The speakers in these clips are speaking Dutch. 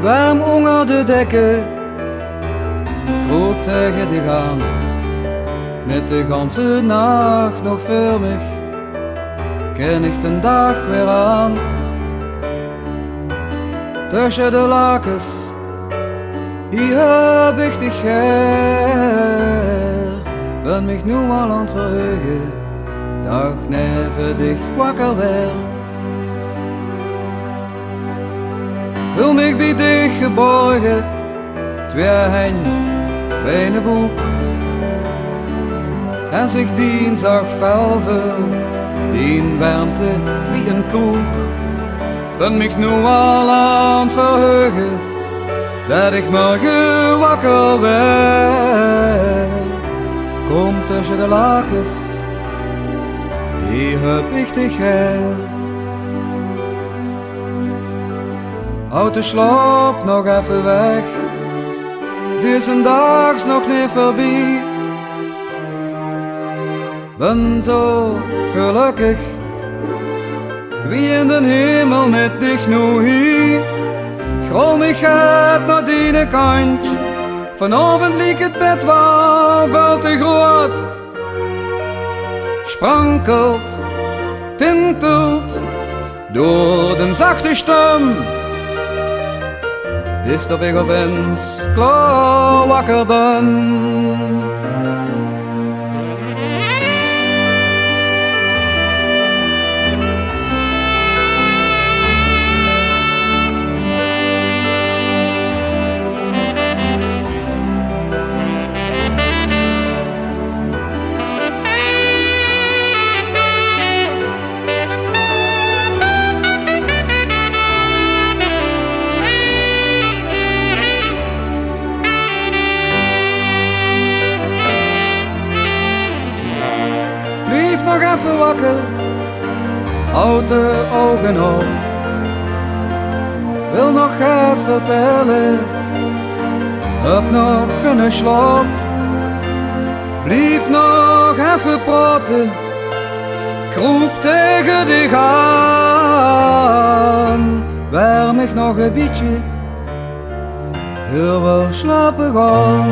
warm onder de dekken, kroop tegen de gang, met de ganse nacht nog voor mij, ken ik de dag weer aan. Tussen de lakens, hier heb ik dich her, ben mich nu al aan het verheugen, dag neven dich wakker weer. Voel mich bij dich geborgen, twee handen bij een boek, en zich dien zag velven, dien warmte wie een koek. Ben mich nu al aan het verheugen, dat ik morgen wakker werd. Kom tussen de lakens, hier heb ik dich her. Houd de slaap nog even weg, deze dags nog niet voorbij. Ben zo gelukkig, wie in de hemel met dich nu hier. Grol mich gaat naar die kant, vanavond liegt het bed wel veel te groot. Sprankelt, tintelt, door de zachte stem, is dat ik opeens klaar wakker ben. Nog even wakker, houd de ogen op. Wil nog het vertellen, heb nog een slaap. Blijf nog even praten, kroep tegen de aan. Warm ik nog een beetje, wil wel slapen gaan.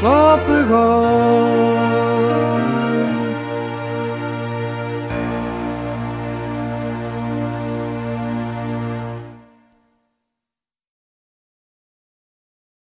Slapen gaan.